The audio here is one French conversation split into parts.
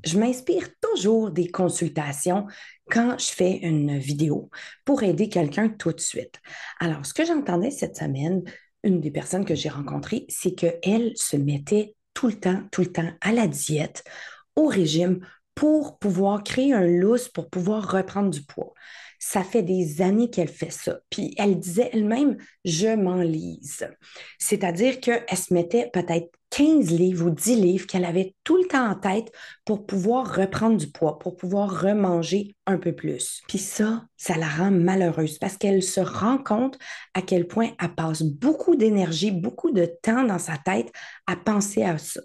Je m'inspire toujours des consultations quand je fais une vidéo pour aider quelqu'un tout de suite. Alors, ce que j'entendais cette semaine, une des personnes que j'ai rencontrées, c'est qu'elle se mettait tout le temps à la diète, au régime, pour pouvoir créer un lousse, pour pouvoir reprendre du poids. Ça fait des années qu'elle fait ça. Puis elle disait elle-même, je m'enlise. C'est-à-dire qu'elle se mettait peut-être 15 livres ou 10 livres qu'elle avait tout le temps en tête pour pouvoir reprendre du poids, pour pouvoir remanger un peu plus. Puis ça la rend malheureuse parce qu'elle se rend compte à quel point elle passe beaucoup d'énergie, beaucoup de temps dans sa tête à penser à ça.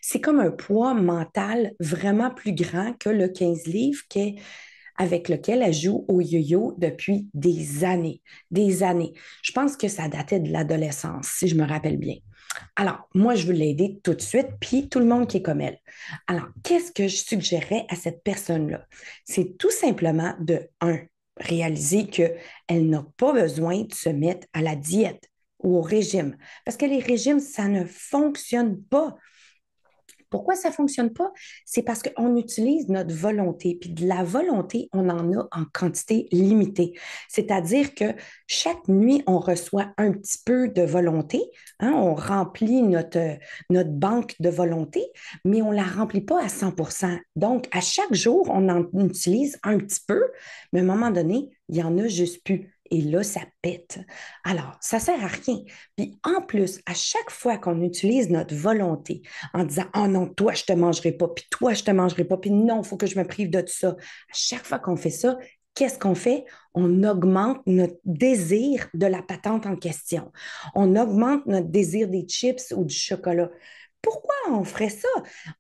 C'est comme un poids mental vraiment plus grand que le 15 livres avec lequel elle joue au yo-yo depuis des années. Des années. Je pense que ça datait de l'adolescence, si je me rappelle bien. Alors, moi, je veux l'aider tout de suite, puis tout le monde qui est comme elle. Alors, qu'est-ce que je suggérerais à cette personne-là? C'est tout simplement réaliser qu'elle n'a pas besoin de se mettre à la diète ou au régime. Parce que les régimes, ça ne fonctionne pas. Pourquoi ça ne fonctionne pas? C'est parce qu'on utilise notre volonté. Puis de la volonté, on en a en quantité limitée. C'est-à-dire que chaque nuit, on reçoit un petit peu de volonté. Hein, on remplit notre banque de volonté, mais on ne la remplit pas à 100%. Donc, à chaque jour, on en utilise un petit peu, mais à un moment donné, il n'y en a juste plus. Et là, ça pète. Alors, ça ne sert à rien. Puis en plus, à chaque fois qu'on utilise notre volonté, en disant oh non, toi, je te mangerai pas, puis toi, je te mangerai pas, puis non, il faut que je me prive de tout ça. À chaque fois qu'on fait ça, qu'est-ce qu'on fait? On augmente notre désir de la patente en question. On augmente notre désir des chips ou du chocolat. Pourquoi on ferait ça?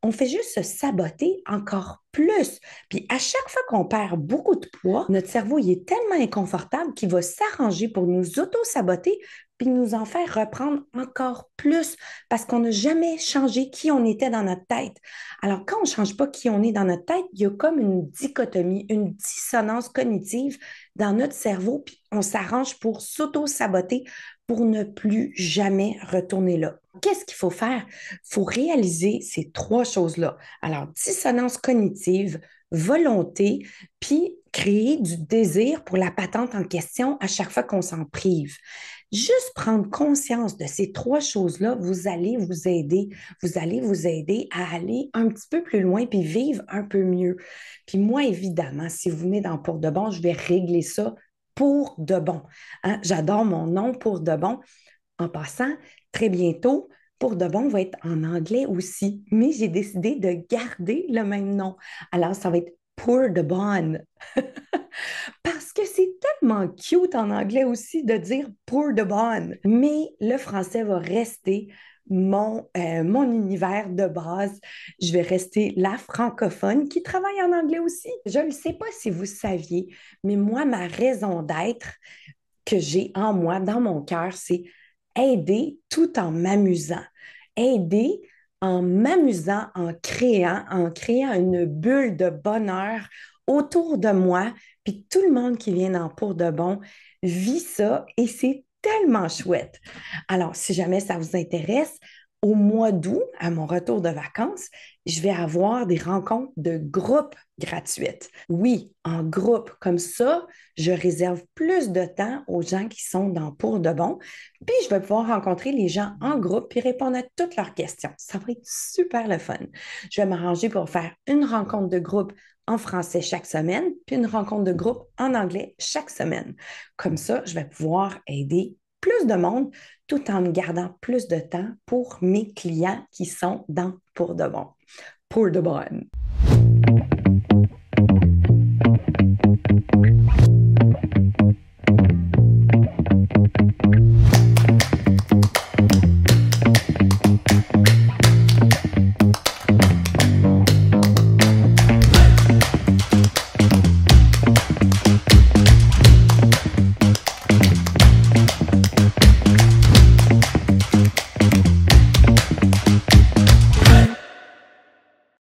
On fait juste se saboter encore plus. Puis à chaque fois qu'on perd beaucoup de poids, notre cerveau il est tellement inconfortable qu'il va s'arranger pour nous auto-saboter puis nous en faire reprendre encore plus parce qu'on n'a jamais changé qui on était dans notre tête. Alors, quand on ne change pas qui on est dans notre tête, il y a comme une dichotomie, une dissonance cognitive dans notre cerveau, puis on s'arrange pour s'auto-saboter pour ne plus jamais retourner là. Qu'est-ce qu'il faut faire? Il faut réaliser ces trois choses-là. Alors, dissonance cognitive, volonté, puis créer du désir pour la patente en question à chaque fois qu'on s'en prive. Juste prendre conscience de ces trois choses-là, vous allez vous aider à aller un petit peu plus loin puis vivre un peu mieux. Puis moi, évidemment, si vous venez dans Pour de bon, je vais régler ça pour de bon. Hein? J'adore mon nom pour de bon. En passant, très bientôt, pour de bon va être en anglais aussi, mais j'ai décidé de garder le même nom. Alors, ça va être pour de bon. Parce que c'est tellement cute en anglais aussi de dire pour de bonne. Mais le français va rester mon univers de base. Je vais rester la francophone qui travaille en anglais aussi. Je ne sais pas si vous saviez, mais moi, ma raison d'être que j'ai en moi, dans mon cœur, c'est aider tout en m'amusant. Aider en m'amusant, en créant une bulle de bonheur autour de moi, puis tout le monde qui vient dans Pour de bon vit ça et c'est tellement chouette. Alors, si jamais ça vous intéresse, au mois d'août, à mon retour de vacances, je vais avoir des rencontres de groupe gratuites. Oui, en groupe. Comme ça, je réserve plus de temps aux gens qui sont dans Pour de bon. Puis, je vais pouvoir rencontrer les gens en groupe puis répondre à toutes leurs questions. Ça va être super le fun. Je vais m'arranger pour faire une rencontre de groupe en français chaque semaine, puis une rencontre de groupe en anglais chaque semaine. Comme ça, je vais pouvoir aider plus de monde tout en me gardant plus de temps pour mes clients qui sont dans Pour de bon. Pour de bon.